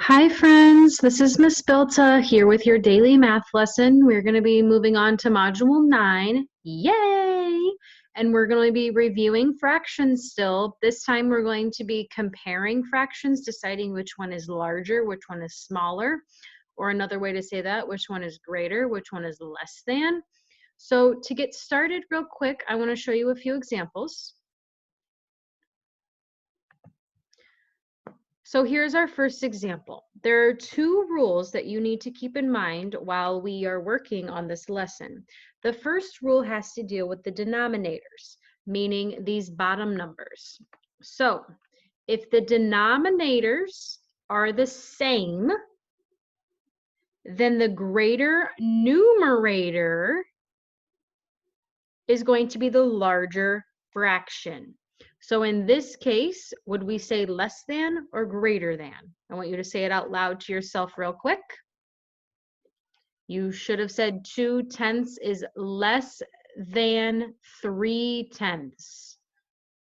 Hi friends, this is Miss Bilta here with your daily math lesson. We're going to be moving on to Module 9. Yay! And we're going to be reviewing fractions still. This time we're going to be comparing fractions, deciding which one is larger, which one is smaller, or another way to say that, which one is greater, which one is less than. So to get started real quick, I want to show you a few examples. So here's our first example. There are two rules that you need to keep in mind while we are working on this lesson. The first rule has to deal with the denominators, meaning these bottom numbers. So if the denominators are the same, then the greater numerator is going to be the larger fraction. So in this case, would we say less than or greater than? I want you to say it out loud to yourself real quick. You should have said 2/10 is less than 3/10.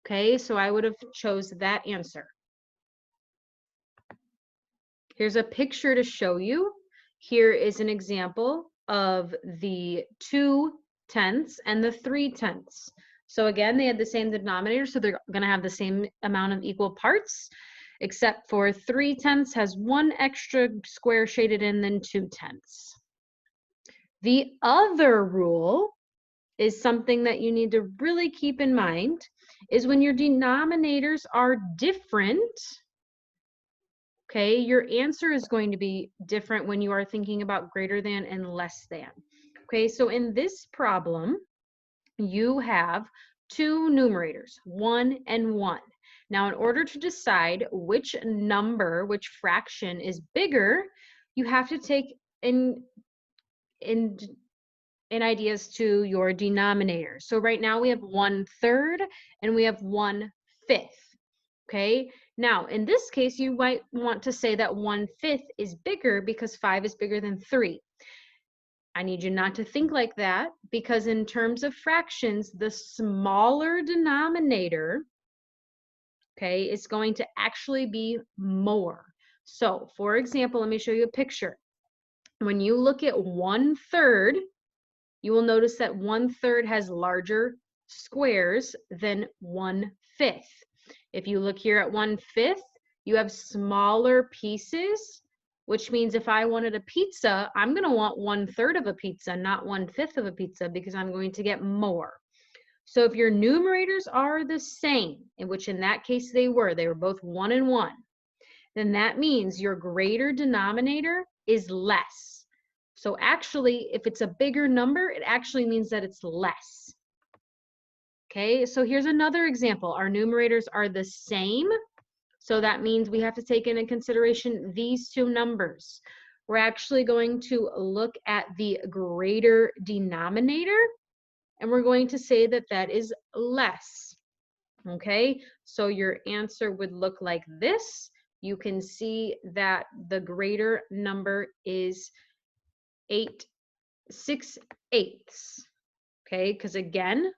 Okay, so I would have chose that answer. Here's a picture to show you. Here is an example of the 2/10 and the 3/10. So again, they had the same denominator, so they're going to have the same amount of equal parts, except for 3/10 has one extra square shaded in than 2/10. The other rule is something that you need to really keep in mind, is when your denominators are different, okay, your answer is going to be different when you are thinking about greater than and less than. Okay, so in this problem, you have two numerators, 1 and 1. Now, in order to decide which number, which fraction is bigger, you have to take in ideas to your denominator. So right now we have 1/3 and we have 1/5. Okay, now in this case, you might want to say that 1/5 is bigger because 5 is bigger than 3. I need you not to think like that, because in terms of fractions, the smaller denominator, okay, is going to actually be more. So for example, let me show you a picture. When you look at 1/3, you will notice that 1/3 has larger squares than 1/5. If you look here at 1/5, you have smaller pieces, which means if I wanted a pizza, I'm going to want 1/3 of a pizza, not 1/5 of a pizza, because I'm going to get more. So if your numerators are the same, in which in that case they were both 1 and 1, then that means your greater denominator is less. So actually, if it's a bigger number, it actually means that it's less. Okay, so here's another example. Our numerators are the same, so that means we have to take into consideration these two numbers. We're actually going to look at the greater denominator, and we're going to say that that is less. Okay, so your answer would look like this. You can see that the greater number is 8/6. Okay, because again,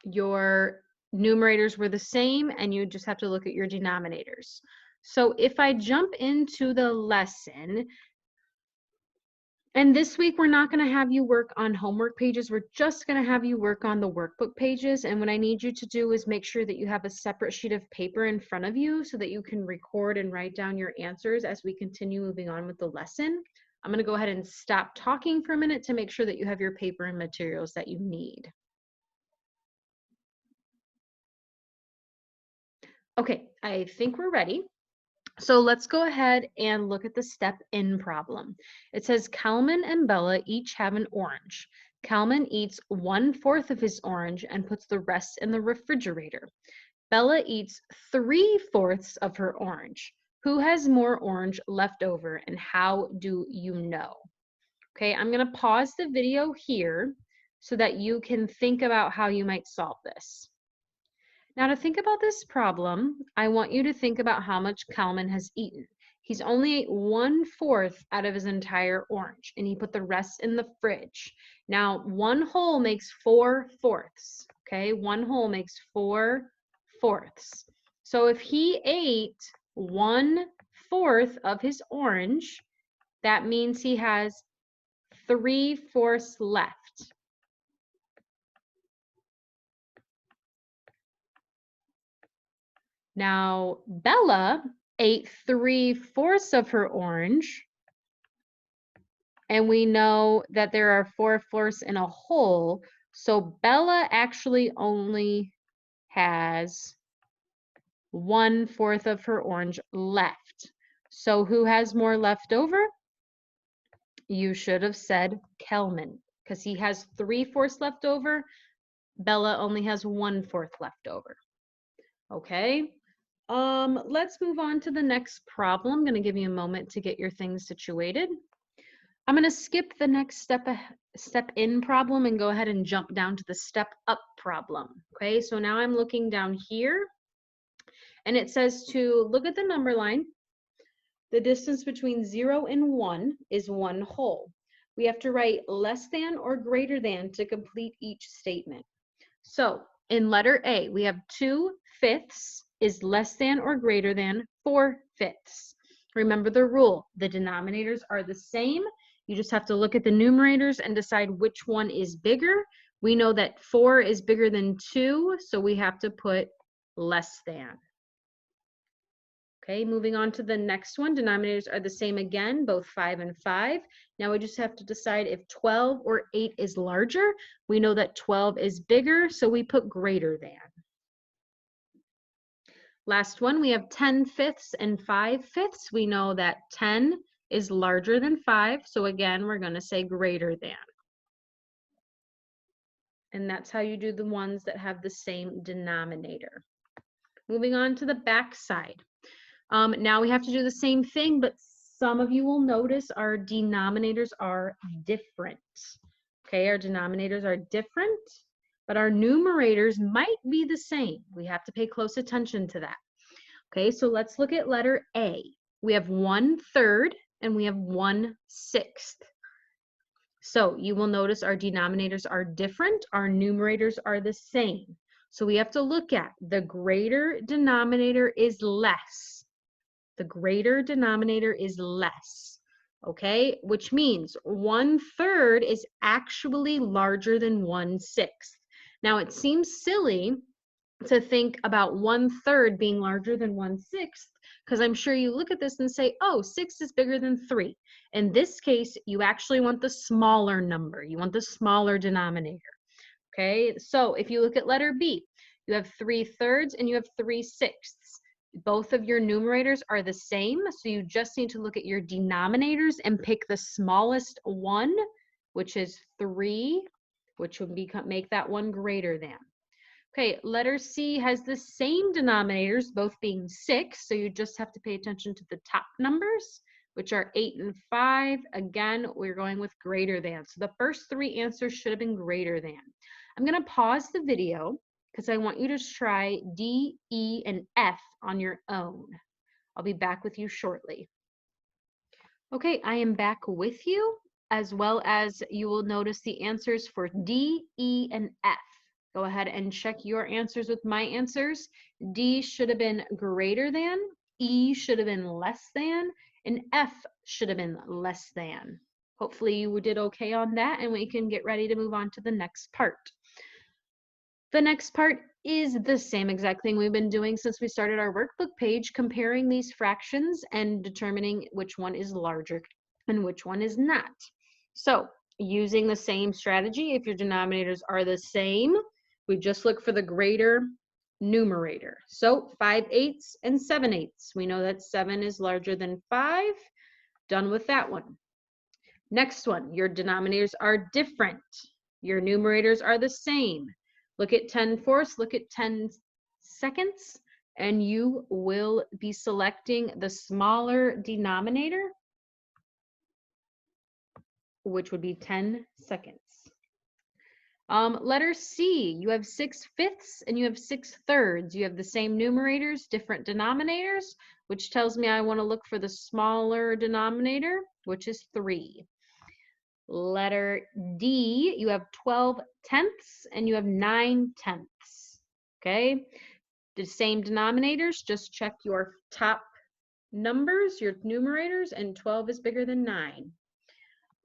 your numerators were the same and you just have to look at your denominators. So if I jump into the lesson, and this week we're not going to have you work on homework pages, we're just going to have you work on the workbook pages. And what I need you to do is make sure that you have a separate sheet of paper in front of you so that you can record and write down your answers as we continue moving on with the lesson. I'm going to go ahead and stop talking for a minute to make sure that you have your paper and materials that you need. Okay, I think we're ready. So let's go ahead and look at the step in problem. It says Kalman and Bella each have an orange. Kalman eats 1/4 of his orange and puts the rest in the refrigerator. Bella eats 3/4 of her orange. Who has more orange left over and how do you know? Okay, I'm going to pause the video here so that you can think about how you might solve this. Now, to think about this problem, I want you to think about how much Kalman has eaten. He's only ate 1/4 out of his entire orange, and he put the rest in the fridge. Now, one whole makes 4/4, okay? One whole makes 4/4. So if he ate 1/4 of his orange, that means he has 3/4 left. Now, Bella ate 3/4 of her orange, and we know that there are 4/4 in a whole, so Bella actually only has 1/4 of her orange left. So who has more left over? You should have said Kelman, because he has 3/4 left over. Bella only has 1/4 left over. Okay. Let's move on to the next problem. I'm going to give you a moment to get your things situated. I'm going to skip the next step in problem and go ahead and jump down to the step up problem. Okay, so now I'm looking down here, and it says to look at the number line. The distance between 0 and 1 is 1 whole. We have to write less than or greater than to complete each statement. So in letter A, we have 2/5 is less than or greater than 4/5. Remember the rule, the denominators are the same. You just have to look at the numerators and decide which one is bigger. We know that 4 is bigger than 2, so we have to put less than. Okay, moving on to the next one. Denominators are the same again, both 5 and 5. Now we just have to decide if 12 or 8 is larger. We know that 12 is bigger, so we put greater than. Last one, we have 10/5 and 5/5. We know that 10 is larger than 5, so again, we're going to say greater than. And that's how you do the ones that have the same denominator. Moving on to the back side. Now we have to do the same thing, but some of you will notice our denominators are different. Okay, our denominators are different, but our numerators might be the same. We have to pay close attention to that. Okay, so let's look at letter A. We have 1/3 and we have 1/6. So you will notice our denominators are different, our numerators are the same. So we have to look at the greater denominator is less. The greater denominator is less, okay? Which means 1/3 is actually larger than 1/6. Now it seems silly to think about 1/3 being larger than 1/6, because I'm sure you look at this and say, oh, 6 is bigger than 3. In this case, you actually want the smaller number. You want the smaller denominator, okay? So if you look at letter B, you have 3/3 and you have 3/6. Both of your numerators are the same, so you just need to look at your denominators and pick the smallest one, which is 3, which would make that one greater than. Okay, letter C has the same denominators, both being 6, so you just have to pay attention to the top numbers, which are 8 and 5. Again, we're going with greater than. So the first 3 answers should have been greater than. I'm going to pause the video because I want you to try D, E, and F on your own. I'll be back with you shortly. Okay, I am back with you, as well as you will notice the answers for D, E, and F. Go ahead and check your answers with my answers. D should have been greater than, E should have been less than, and F should have been less than. Hopefully you did okay on that, and we can get ready to move on to the next part. The next part is the same exact thing we've been doing since we started our workbook page, comparing these fractions and determining which one is larger and which one is not. So using the same strategy, if your denominators are the same, we just look for the greater numerator. So 5/8 and 7/8. We know that 7 is larger than 5. Done with that one. Next one, your denominators are different. Your numerators are the same. Look at 10/4, look at 10/2, and you will be selecting the smaller denominator, which would be 10/2. Letter C, you have 6/5 and you have 6/3. You have the same numerators, different denominators, which tells me I want to look for the smaller denominator, which is 3. Letter D, you have 12/10 and you have 9/10. Okay, the same denominators, just check your top numbers, your numerators, and 12 is bigger than 9.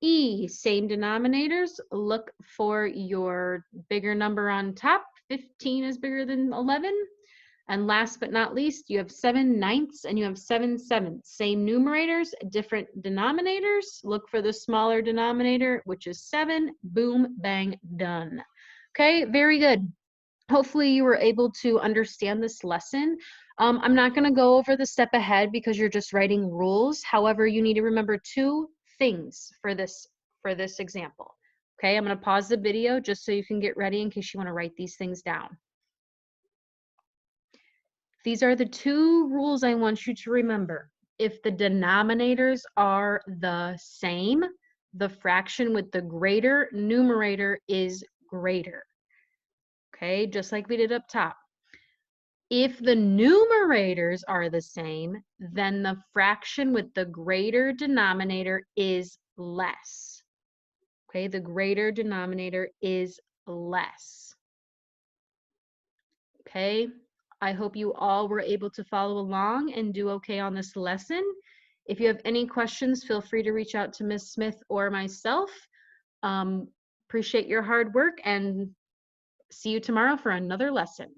E, same denominators, look for your bigger number on top. 15 is bigger than 11. And last but not least, you have 7/9 and you have 7/7. Same numerators, different denominators. Look for the smaller denominator, which is 7. Boom, bang, done. Okay, very good. Hopefully you were able to understand this lesson. I'm not going to go over the step ahead because you're just writing rules. However, you need to remember 2 things for this example. Okay, I'm going to pause the video just so you can get ready in case you want to write these things down. These are the 2 rules I want you to remember. If the denominators are the same, the fraction with the greater numerator is greater. Okay, just like we did up top. If the numerators are the same, then the fraction with the greater denominator is less. Okay, the greater denominator is less. Okay, I hope you all were able to follow along and do okay on this lesson. If you have any questions, feel free to reach out to Ms. Smith or myself. Appreciate your hard work and see you tomorrow for another lesson.